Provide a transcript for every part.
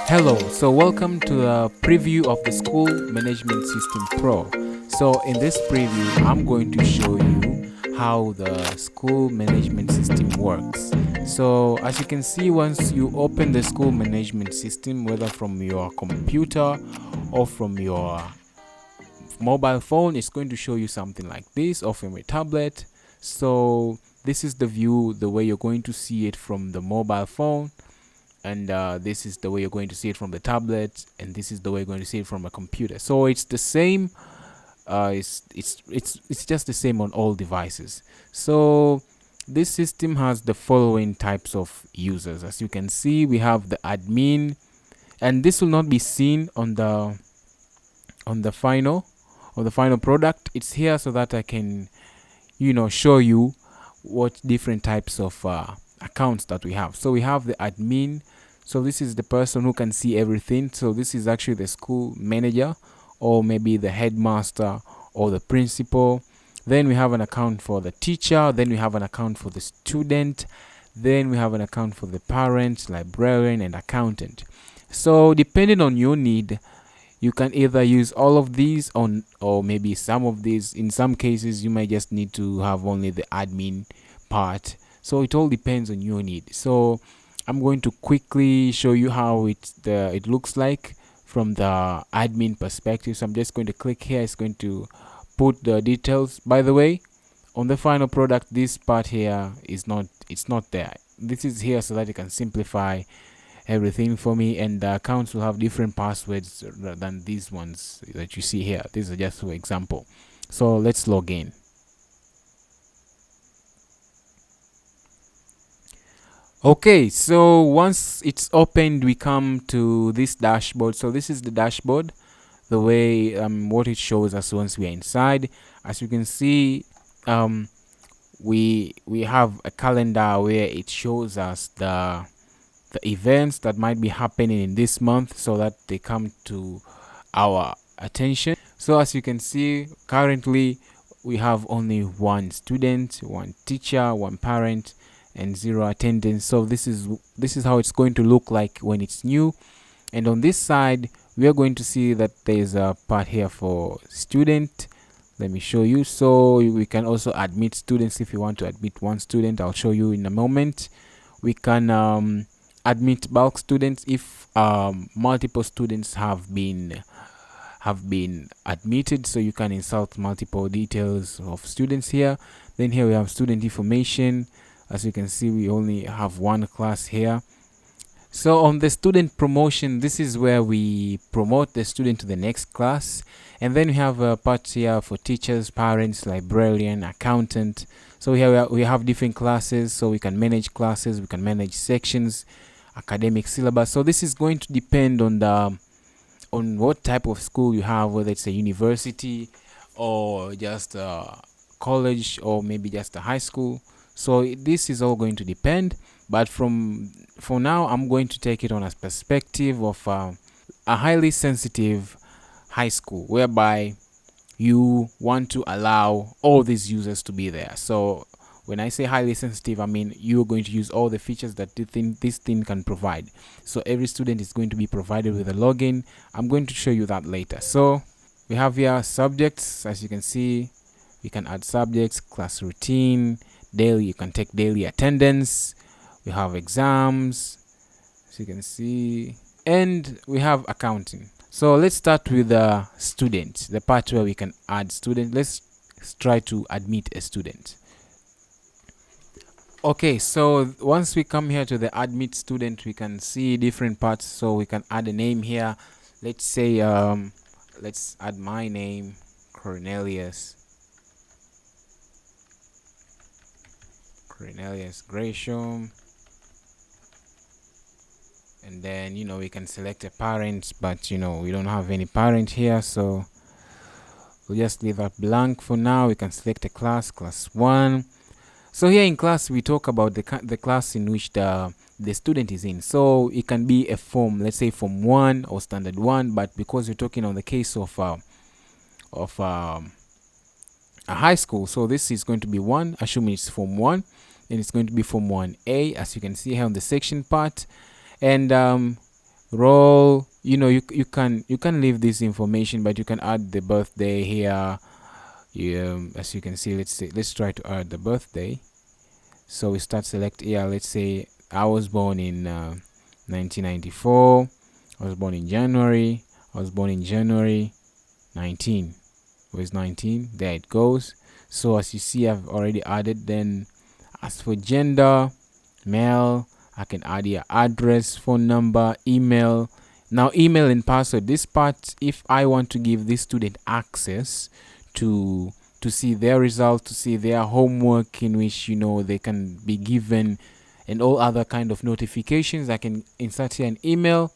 Hello, so welcome to a preview of the School Management System Pro. So in this preview, I'm going to show you how the school management system works. So as you can see, once you open the school management system, whether from your computer or from your mobile phone, it's going to show you something like this, or from a tablet. So this is the view, the way you're going to see it from the mobile phone, and this is the way you're going to see it from the tablet, and this is the way you're going to see it from a computer. So it's the same. It's just the same on all devices. So this system has the following types of users. As you can see, we have the admin, and this will not be seen on the final product. It's here so that I can show you what different types of accounts that we have. So we have the admin. So this is the person who can see everything. So this is actually the school manager, or maybe the headmaster or the principal. Then we have an account for the teacher. Then we have an account for the student. Then we have an account for the parent, librarian, and accountant. So depending on your need, you can either use all of these or maybe some of these. In some cases, you might just need to have only the admin part. So it all depends on your need. So I'm going to quickly show you how it looks like from the admin perspective. So I'm just going to click here. It's going to put the details. By the way, on the final product, this part here it's not there. This is here so that you can simplify everything for me, and the accounts will have different passwords than these ones that you see here. These are just for example. So let's log in. Okay, so once it's opened, we come to this dashboard. So this is the dashboard, the way what it shows us once we are inside. As you can see, we have a calendar where it shows us the events that might be happening in this month, so that they come to our attention. So as you can see, currently we have only one student, one teacher, one parent, and 0 attendance. So this is how it's going to look like when it's new. And on this side, we are going to see that there's a part here for student. Let me show you. So we can also admit students if you want to admit one student. I'll show you in a moment. We can admit bulk students if multiple students have been admitted. So you can insert multiple details of students here. Then here we have student information. As you can see, we only have one class here. So on the student promotion, this is where we promote the student to the next class. And then we have a part here for teachers, parents, librarian, accountant. So here we have different classes. So we can manage classes, we can manage sections, academic syllabus. So this is going to depend on what type of school you have, whether it's a university or just a college or maybe just a high school. So this is all going to depend, but for now, I'm going to take it on a perspective of a highly sensitive high school, whereby you want to allow all these users to be there. So when I say highly sensitive, I mean you're going to use all the features that this thing can provide. So every student is going to be provided with a login. I'm going to show you that later. So we have here subjects. As you can see, we can add subjects, class routine, daily. You can take daily attendance. We have exams, as you can see, and we have accounting. So let's start with the student, the part where we can add student. Let's try to admit a student. Okay, so once we come here to the admit student, we can see different parts. So we can add a name here. Let's say let's add my name, Cornelius Gresham. And then we can select a parent, but we don't have any parent here, so we'll just leave that blank for now. We can select a class 1. So here in class, we talk about the class in which the student is in. So it can be a form, let's say form 1 or standard 1, but because we're talking on the case of a high school. So this is going to be 1, assuming it's Form 1, and it's going to be Form 1A, as you can see here on the section part. And role, you can leave this information, but you can add the birthday here. As you can see, let's try to add the birthday. So we select here. Let's say I was born in 1994. I was born in January. I was born in January 19. Where's 19? There it goes. So as you see, I've already added. Then as for gender, male, I can add here address, phone number, email. Now email and password, this part, if I want to give this student access to see their result, to see their homework, in which they can be given, and all other kind of notifications, I can insert here an email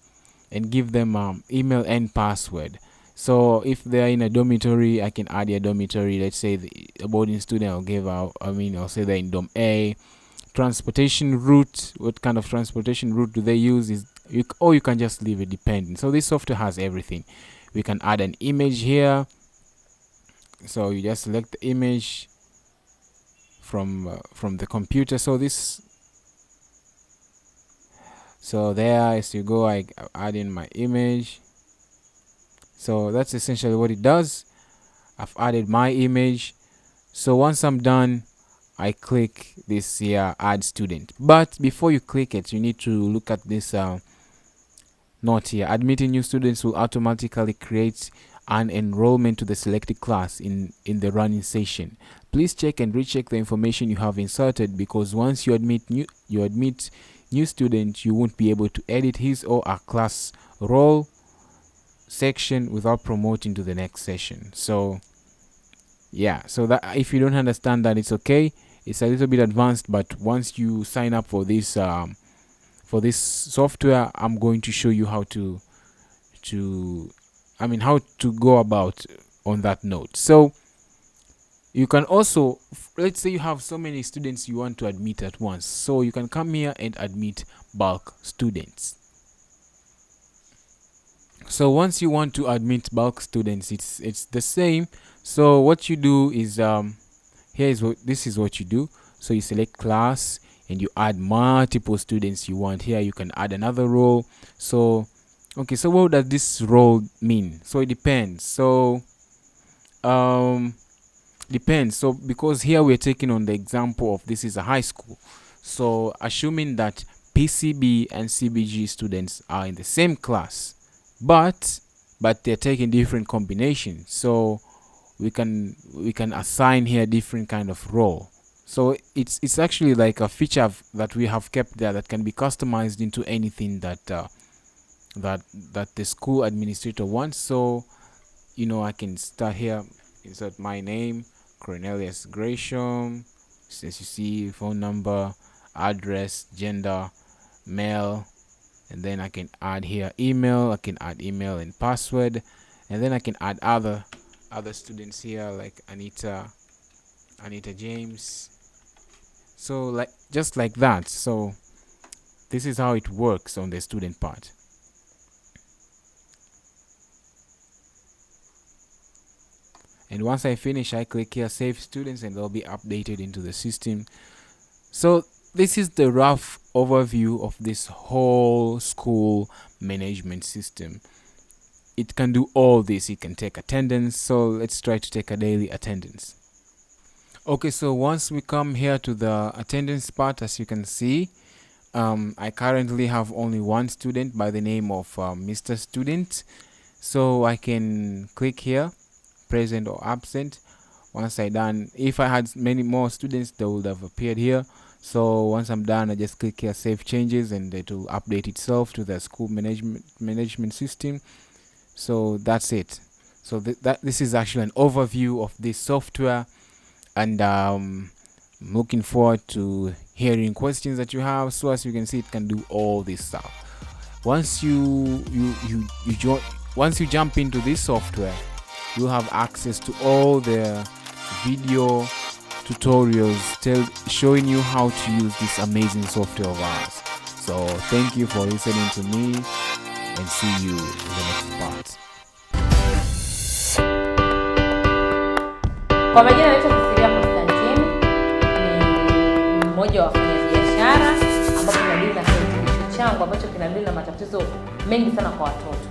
and give them email and password. So if they are in a dormitory, I can add a dormitory. Let's say a boarding student, I'll say they're in dorm A. Transportation route, what kind of transportation route do they use? Or you can just leave it dependent. So this software has everything. We can add an image here. So you just select the image from the computer. So there, as you go, I add in my image. So that's essentially what it does. I've added my image. So once I'm done, I click this here, add student. But before you click it, you need to look at this note here. Admitting new students will automatically create an enrollment to the selected class in the running session. Please check and recheck the information you have inserted, because once you admit new student, you won't be able to edit his or her class role section without promoting to the next session. So yeah, so that if you don't understand that, it's okay. It's a little bit advanced, but once you sign up for this software, I'm going to show you how to go about on that note. So you can also, let's say you have so many students you want to admit at once, so you can come here and admit bulk students. So once you want to admit bulk students, it's the same. So what you do is this is what you do. So you select class and you add multiple students you want. Here you can add another role. So okay, so what does this role mean? So it depends. So depends. So because here we're taking on the example of this is a high school. So assuming that PCB and CBG students are in the same class, but they're taking different combinations. So we can assign here different kind of role. So it's actually like a feature that we have kept there that can be customized into anything that the school administrator wants. So I can start here, insert my name, Cornelius Gresham, as you see, phone number, address, gender, male, and then I can add here email. I can add email and password, and then I can add other students here like Anita James. So just like that. So this is how it works on the student part. And once I finish, I click here save students, and they'll be updated into the system. So this is the rough overview of this whole school management system. It can do all this. It can take attendance. So let's try to take a daily attendance. Okay, so once we come here to the attendance part, as you can see, I currently have only one student by the name of Mr. Student. So I can click here, present or absent. Once I done, if I had many more students, they would have appeared here. So once I'm done, I just click here save changes, and it will update itself to the school management system. So that's it. So this is actually an overview of this software, and I'm looking forward to hearing questions that you have. So as you can see, it can do all this stuff. Once you jump into this software, you'll have access to all the video tutorials showing you how to use this amazing software of ours. So thank you for listening to me, and see you in the next part. Kwa majina naitwa ni mmoja wa wafanyabiashara ambapo tunadili na kitu changu ambacho kinadili na matatizo mengi sana kwa watoto.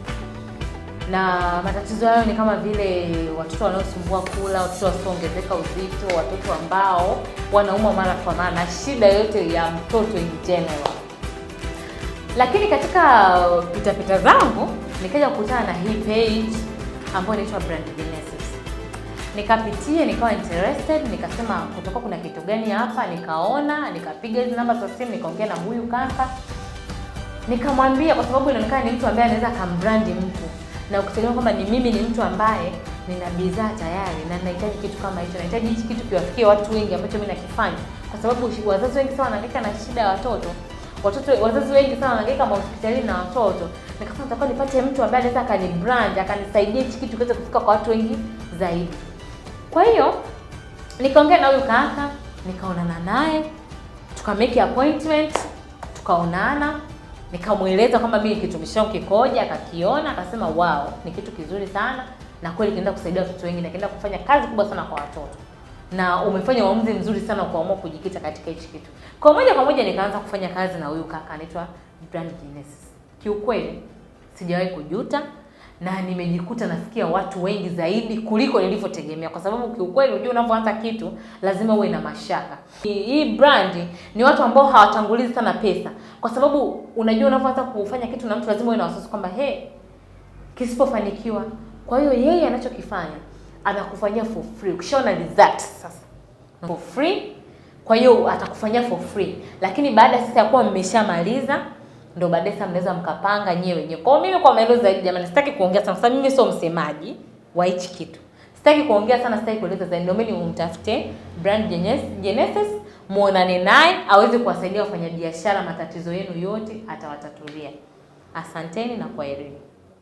Na matatizo hayo ni kama vile watoto wanaosumbua kula, watoto wasioongezeka uzito, watoto ambao wanaumwa mara kwa mara, na shida yote ya mtoto in general. Lakini katika pitapita zangu nikaja kukutana na hii page ambayo inaitwa Brand Genesis. Nikapitia, nikawa interested, nikasema kutoka kuna kitu gani hapa, nikaona, nikapiga hizo namba za simu, nikaongea na huyu kaka. Nikamwambia kwa sababu inaonekana ni mtu ambaye anaweza kambrandi mtu. Na ukitegemea kwamba mimi ni mtu ambaye nina bidhaa tayari na ninahitaji kitu kama hicho. Nahitaji hichi kitu kiwafikie watu wengi ambacho mimi nakifanya. Kwa sababu wazazi wengi sana wanahangaika na shida ya watoto. Wazazi wengi sana wanahangaika hospitalini na watoto. Nikasema nitakuwa nipate mtu ambaye anaweza akanibrand, akanisaidia hichi kitu kiweze kufika kwa watu wengi zaidi. Kwa hiyo nikaongea na huyu kaka, nikaonana naye, tukamake appointment, tukaonana, nikamueleza kwamba mimi kitu changu kikoje, akakiona, akasema wow, ni kitu kizuri sana na kweli kinaenda kusaidia watoto wengi na kinaenda kufanya kazi kubwa sana kwa watoto. Na umefanya uamuzi mzuri sana kuamua kujikita katika hichi kitu. Kwa moja nikaanza kufanya kazi na huyu kaka anaitwa Brand Genesis. Kiukweli sijawahi kujuta na nimejikuta nasikia watu wengi zaidi kuliko nilivyotegemea, kwa sababu kiukweli unajua unapoanza kitu lazima uwe na mashaka. Hii brand ni watu ambao hawatangulizi sana pesa, kwa sababu unajua unapoanza kufanya kitu na mtu lazima uwe na wasiwasi kwamba kisipofanikiwa. Kwa hiyo yeye anachokifanya anakufanyia for free. Ukishaona result sasa for free, kwa hiyo atakufanyia for free. Lakini baada sasa ya kuwa mmeshamaliza ndio baadaye sasa mnaweza mkapanga nyewe wenyewe. Kwa mimi kwa maelezo zaidi jamani, sitaki kuongea sana sababu mimi sio msemaji wa hichi kitu. Sitaki kuongea sana, sitaki kueleza zaidi. Ndio mimi umtafute Brand Genesis, muonane naye aweze kuwasaidia wafanyabiashara matatizo yenu yote, atawatatulia. Asanteni na kwaherini.